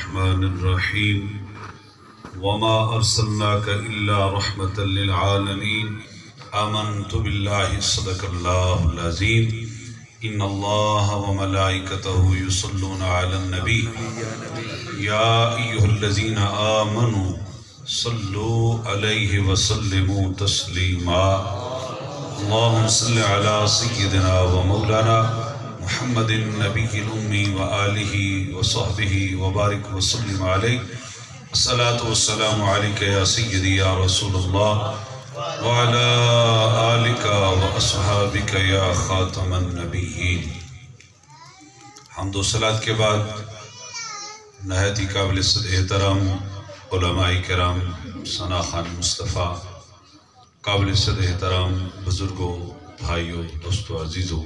الرحمن الرحيم وما أرسلناك إلا رحمة للعالمين آمنت بالله صدق الله العظيم إن الله وملائكته يصلون على النبي يا أيها الذين آمنوا صلوا عليه وسلموا تسليما اللهم صل على سيدنا ومولانا محمد النبي الأمي وآله وصحبه وبارك وسلم عليه الصلاة والسلام عليك يا سيدي يا رسول الله وعلى آلك وأصحابك يا خاتم النبيين. حمد و صلاة کے بعد نہایت ہی قابل احترام علماء کرام ثنا خان مصطفیٰ، قابل احترام بزرگوں، بھائیوں، دوستوں، عزیزوں،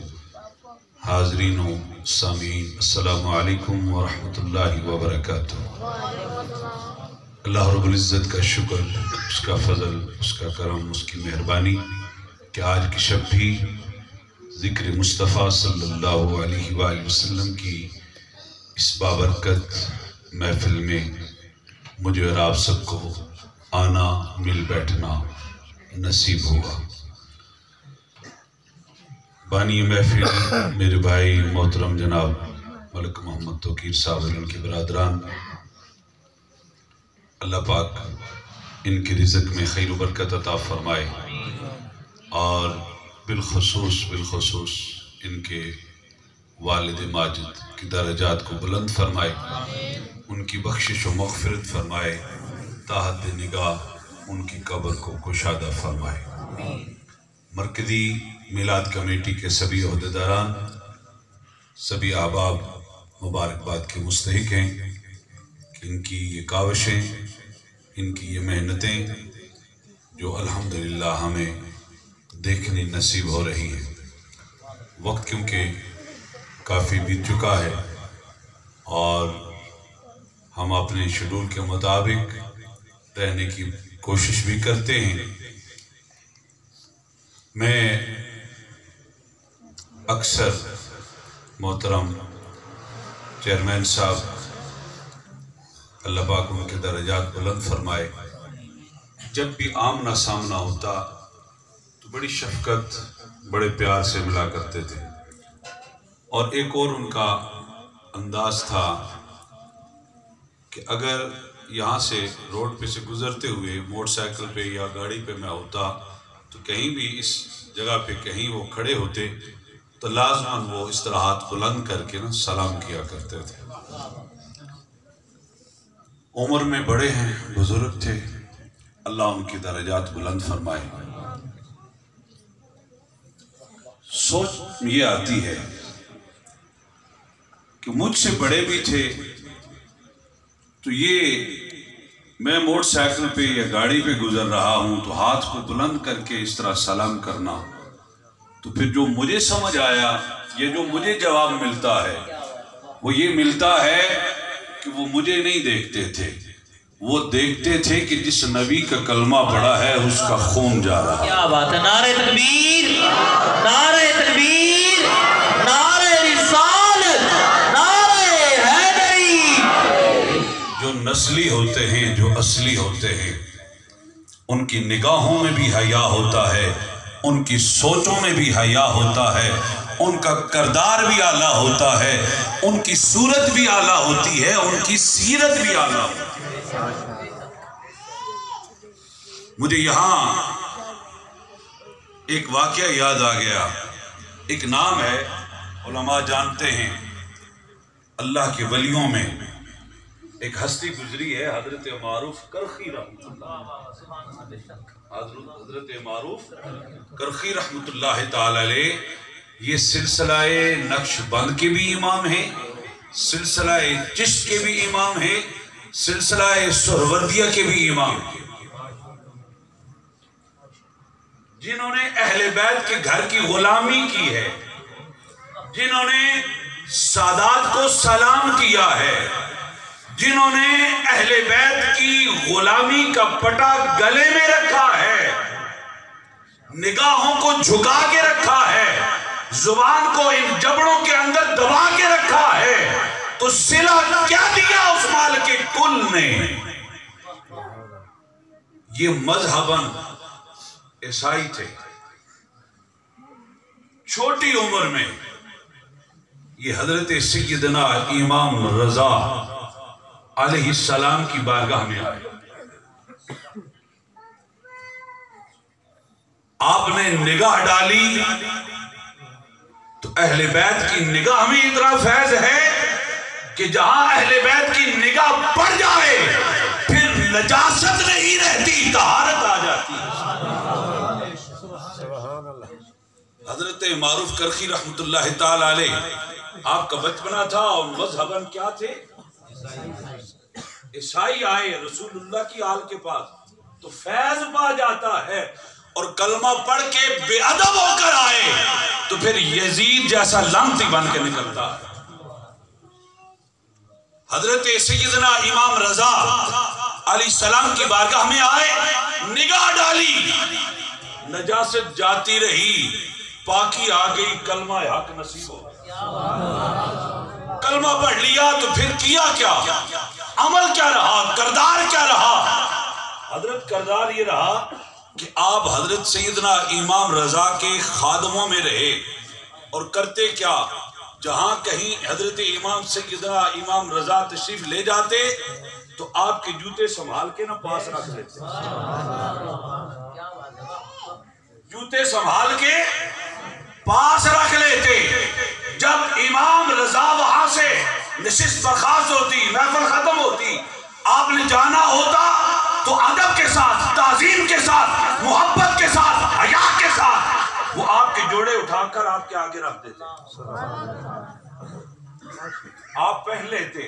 حاضرین و سامعین، السلام علیکم ورحمۃ اللہ وبرکاتہ. اللہ رب العزت کا شکر، اس کا فضل، اس کا کرم، اس کی مہربانی کہ آج کی شب بھی ذکر مصطفیٰ صلی اللہ علیہ وآلہ وسلم کی اس بابرکت محفل میں مجھے اور آپ سب کو آنا، مل بیٹھنا نصیب ہوا. بانی محفل میرے بھائی محترم جناب ملک محمد توقیر صاحب اور ان کے برادران، اللہ پاک ان کے رزق میں خیر و برکت عطا فرمائے اور بالخصوص ان کے والد ماجد کی درجات کو بلند فرمائے، ان کی بخشش و مغفرت فرمائے، تحت نگاہ ان کی قبر کو کشادہ فرمائے. مرکزی میلاد کمیٹی کے سبھی عہدیداران، سبھی احباب مبارکباد کے مستحق ہیں کہ ان کی یہ کاوشیں، ان کی یہ محنتیں جو الحمدللہ ہمیں دیکھنے نصیب ہو رہی ہیں. وقت کیونکہ کافی بیت چکا ہے اور ہم اپنے شیڈول کے مطابق رہنے کی کوشش بھی کرتے ہیں. میں اکثر محترم چیئرمین صاحب اللہ پاک ان کے درجات بلند فرمائے، جب بھی آمنا سامنا ہوتا تو بڑی شفقت، بڑے پیار سے ملا کرتے تھے. اور ایک اور ان کا انداز تھا کہ اگر یہاں سے روڈ پہ سے گزرتے ہوئے موٹر سائیکل پہ یا گاڑی پہ میں ہوتا تو کہیں بھی اس جگہ پہ کہیں وہ کھڑے ہوتے تو لازماً وہ اس طرح ہاتھ بلند کر کے سلام کیا کرتے تھے. عمر میں بڑے ہیں، بزرگ تھے، اللہ ان کی درجات بلند فرمائے. سوچ یہ آتی ہے کہ مجھ سے بڑے بھی تھے تو یہ میں موٹر سائیکل پہ یا گاڑی پہ گزر رہا ہوں تو ہاتھ کو بلند کر کے اس طرح سلام کرنا، تو پھر جو مجھے سمجھ آیا، یہ جو مجھے جواب ملتا ہے وہ یہ ملتا ہے کہ وہ مجھے نہیں دیکھتے تھے، وہ دیکھتے تھے کہ جس نبی کا کلمہ پڑا ہے اس کا خون جا رہا ہے. کیا بات ہے! نعرہ تکبیر، نعرہ تکبیر، نعرہ رسالت، نعرہ حیدری. جو نسلی ہوتے ہیں، جو اصلی ہوتے ہیں، ان کی نگاہوں میں بھی حیا ہوتا ہے، ان کی سوچوں میں بھی حیا ہوتا ہے، ان کا کردار بھی اعلیٰ ہوتا ہے، ان کی صورت بھی اعلیٰ ہوتی ہے، ان کی سیرت بھی اعلیٰ ہوتی ہے. مجھے یہاں ایک واقعہ یاد آ گیا. ایک نام ہے، علماء جانتے ہیں، اللہ کے ولیوں میں ایک ہستی گزری ہے، حضرت معروف کرخی رحمت اللہ، حضرت معروف کرخی رحمت اللہ تعالی علیہ. یہ سلسلہ نقش بند کے بھی امام ہیں، سلسلہ چشت کے بھی امام ہیں، سلسلہ سہروردیہ کے بھی امام ہیں، جنہوں نے اہل بیت کے گھر کی غلامی کی ہے، جنہوں نے سادات کو سلام کیا ہے، جنہوں نے اہل بیت کی غلامی کا پٹا گلے میں رکھا ہے، نگاہوں کو جھکا کے رکھا ہے، زبان کو ان جبڑوں کے اندر دبا کے رکھا ہے، تو صلہ کیا دیا اس مال کے یہ مذہباً عیسائی تھے. چھوٹی عمر میں یہ حضرت سیدنا امام رضا علیہ السلام کی بارگاہ میں آئے. آپ نے نگاہ ڈالی تو اہل بیت کی نگاہ میں اتنا فیض ہے کہ جہاں اہل بیت کی نگاہ پڑ جائے پھر نجاست نہیں رہتی، طہارت آ جاتی. حضرت معروف کرخی رحمت اللہ تعالی علیہ، آپ کا بچپنا تھا اور مذہباً کیا تھے؟ عیسائی. آئے رسول اللہ کی آل کے پاس تو فیض پا جاتا ہے، اور کلمہ پڑھ کے بے ادب ہو کر آئے تو پھر یزید جیسا لعنتی بن کے نکلتا ہے. حضرت سیدنا امام رضا علیہ السلام کی بارگاہ میں آئے، نگاہ ڈالی، نجاست جاتی رہی، پاکی آ گئی، کلمہ حق نصیب ہو. کلمہ پڑھ لیا تو پھر کیا کیا؟ عمل کیا رہا؟ کردار کیا رہا؟ حضرت کردار یہ رہا کہ آپ حضرت سیدنا امام رضا کے خادموں میں رہے، اور کرتے کیا؟ جہاں کہیں حضرت امام سیدنا امام رضا تشریف لے جاتے تو آپ کے جوتے سنبھال کے نہ پاس رکھ لیتے. جوتے سنبھال کے پاس رکھ لیتے. جب امام رضا وہاں سے نشست برخاست ہوتی، محفل ختم ہوتی، آپ نے جانا ہوتا تو ادب کے ساتھ، تعظیم کے ساتھ، محبت کے ساتھ، حیا کے ساتھ وہ آپ کے جوڑے اٹھا کر آپ کے آگے رکھ دیتے، آپ پہن لیتے.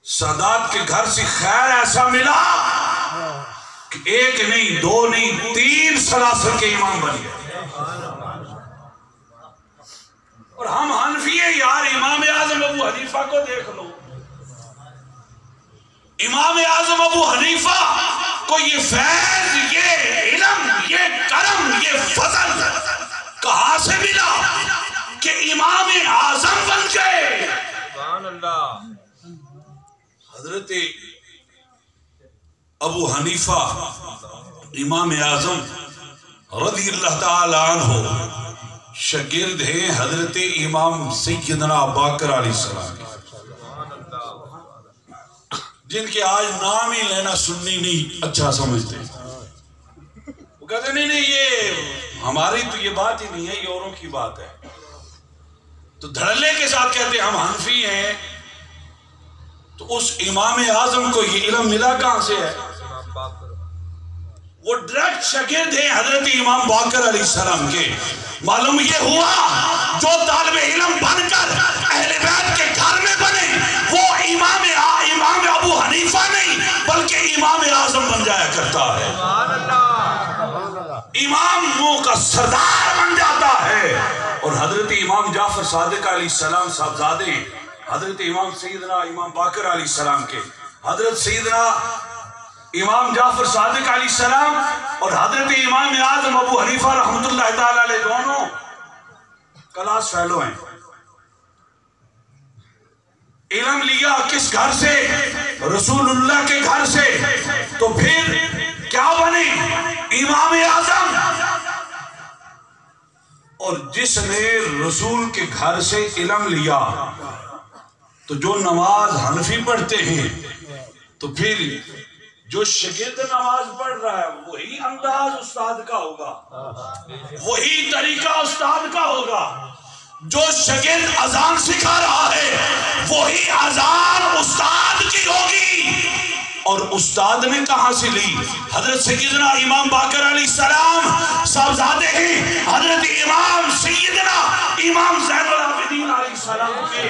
سادات کے گھر سے خیر ایسا ملا کہ ایک نہیں، دو نہیں، 3 سلاسل کے امام بن گئے. اور ہم حنفی ہیں یار، امام اعظم ابو حنیفہ کو دیکھ لو. امام اعظم ابو حنیفہ کو یہ فیض، یہ علم، یہ کرم، یہ فضل کہاں سے ملا کہ امام اعظم بن گئے؟ سبحان اللہ. حضرت ابو حنیفہ امام اعظم رضی اللہ تعالی عنہ شاگرد ہیں حضرت امام سیدنا باقر علیہ السلام، جن کے آج نام ہی لینا سنی نہیں اچھا سمجھتے. وہ کہتے نہیں یہ ہماری تو یہ بات ہی نہیں ہے، یہ اوروں کی بات ہے. تو دھڑلے کے ساتھ کہتے ہم حنفی ہیں. تو اس امام اعظم کو یہ علم ملا کہاں سے ہے؟ وہ ڈائریکٹ شاگرد ہیں حضرت امام باقر علیہ السلام کے. معلوم یہ ہوا جو طالب علم بن کر اہل بیت کے گھر میں بنے وہ امام ابو حنیفہ نہیں بلکہ امام اعظم بن جایا کرتا ہے. اماموں کا سردار بن جاتا ہے. اور حضرت امام جعفر صادق علیہ السلام صاحبزادے حضرت امام سیدنا امام باقر علیہ السلام کے، حضرت سیدنا امام جعفر صادق علیہ السلام اور حضرت امام اعظم ابو حنیفہ رحمت اللہ تعالی علیہ دونوں کلاس فیلو ہیں. علم لیا کس گھر سے؟ رسول اللہ کے گھر سے. تو پھر کیا بنے؟ امام اعظم. اور جس نے رسول کے گھر سے علم لیا تو جو نماز حنفی پڑھتے ہیں تو پھر جو شاگرد نماز پڑھ رہا ہے وہی انداز استاد کا ہوگا، وہی طریقہ استاد کا ہوگا. جو شاگرد اذان سکھا رہا ہے وہی اذان استاد کی ہوگی. اور استاد نے کہاں سے لی؟ حضرت سیدنا امام باقر علیہ السلام صاحبزادے ہیں حضرت امام سیدنا امام زین العابدین علیہ السلام کے.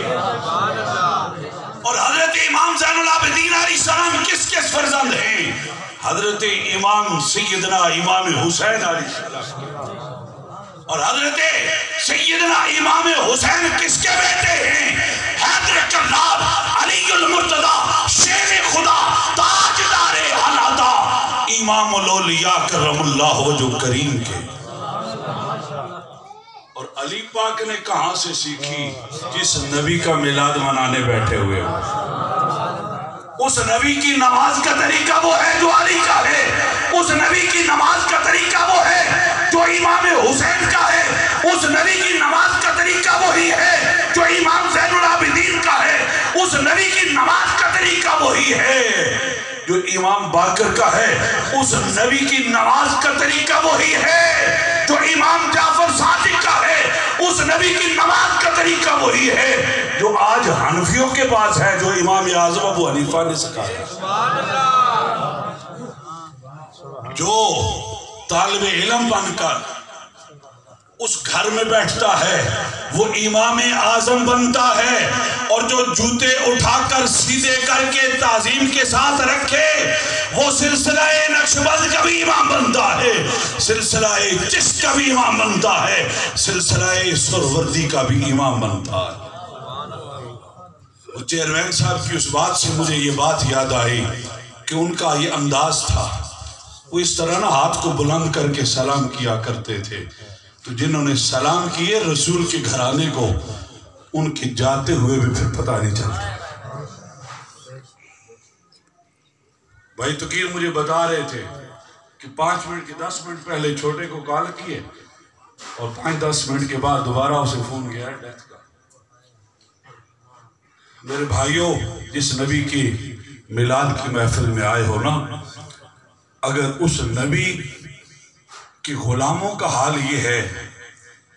اور حضرت امام زین العابدین علیہ السلام کس کس فرزند ہیں؟ حضرت امام سیدنا امام حسین علیہ السلام. اور حضرت سیدنا امام حسین کس کے بیٹے ہیں؟ حیدر کرار علی المرتضی شیر خدا تاجدار العطا امام الاولیاء کرم اللہ وجہ کریم کے. اور علی پاک نے کہاں سے سیکھی؟ جس نبی کا میلاد منانے بیٹھے ہوئے ہو اس نبی کی نماز کا طریقہ وہ ہے جو علی کا ہے، اس نبی کی نماز کا طریقہ وہ ہے جو امام حسین کا ہے، اس نبی کی نماز کا طریقہ وہی ہے جو امام زین العابدین کا ہے، اس نبی کی نماز کا طریقہ وہی ہے جو امام باقر کا ہے، اس نبی کی نماز کا طریقہ وہی ہے جو امام جعفر صادق کا ہے، اس نبی کی نماز کا طریقہ وہی ہے جو آج حنفیوں کے پاس ہے، جو امام اعظم ابو حنیفہ نے سکھایا۔ جو طالب علم بن کر اس گھر میں بیٹھتا ہے وہ امام اعظم بنتا ہے، اور جو جوتے اٹھا کر سیدھے کر کے تعظیم کے ساتھ رکھے وہ سلسلہ نقشبند کا بھی امام بنتا ہے، سلسلہ چشت کا بھی امام بنتا ہے، سلسلہ سہروردی کا بھی امام بنتا ہے۔ وہ چیئرمین صاحب کی اس بات سے مجھے یہ بات یاد آئی کہ ان کا یہ انداز تھا، وہ اس طرح نہ ہاتھ کو بلند کر کے سلام کیا کرتے تھے، تو جنہوں نے سلام کیے رسول کے گھرانے کو ان کے جاتے ہوئے بھی پھر پتہ نہیں چلتا۔ بھائی تقیر مجھے بتا رہے تھے کہ 5 منٹ کے 10 منٹ پہلے چھوٹے کو کال کیے اور 5-10 منٹ کے بعد دوبارہ اسے فون گیا ہے ڈیتھ کا۔ میرے بھائیوں، جس نبی کی میلاد کی محفل میں آئے ہو نا، اگر اس نبی کہ غلاموں کا حال یہ ہے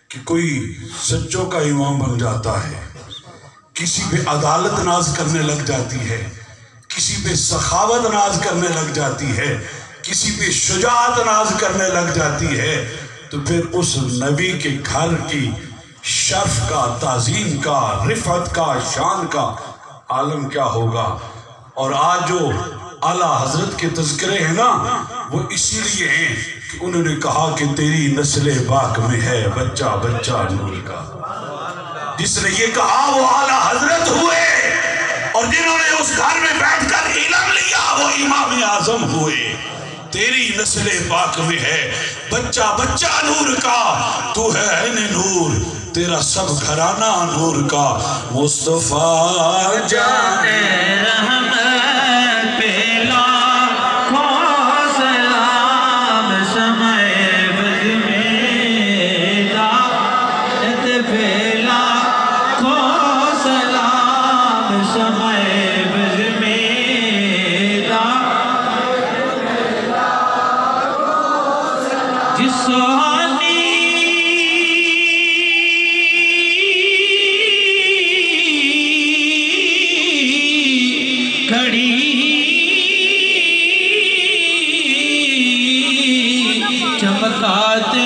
کہ کوئی سچوں کا امام بن جاتا ہے، کسی پہ عدالت ناز کرنے لگ جاتی ہے، کسی پہ سخاوت ناز کرنے لگ جاتی ہے، کسی پہ شجاعت ناز کرنے لگ جاتی ہے، تو پھر اس نبی کے گھر کی شرف کا، تعظیم کا، رفعت کا، شان کا عالم کیا ہوگا۔ اور آج جو اعلیٰ حضرت کے تذکرے ہیں نا، وہ اسی لیے ہیں کہ انہوں نے کہا کہ تیری نسل پاک میں ہے بچہ بچہ نور کا۔ جس نے یہ کہا وہ اعلیٰ حضرت ہوئے، اور جنہوں نے اس گھر میں بیٹھ کر علم لیا وہ امام اعظم ہوئے۔ تیری نسل پاک میں ہے بچہ بچہ نور کا، تو ہے عین نور، تیرا سب گھرانہ نور کا۔ مصطفیٰ جان رحمت چمکاتے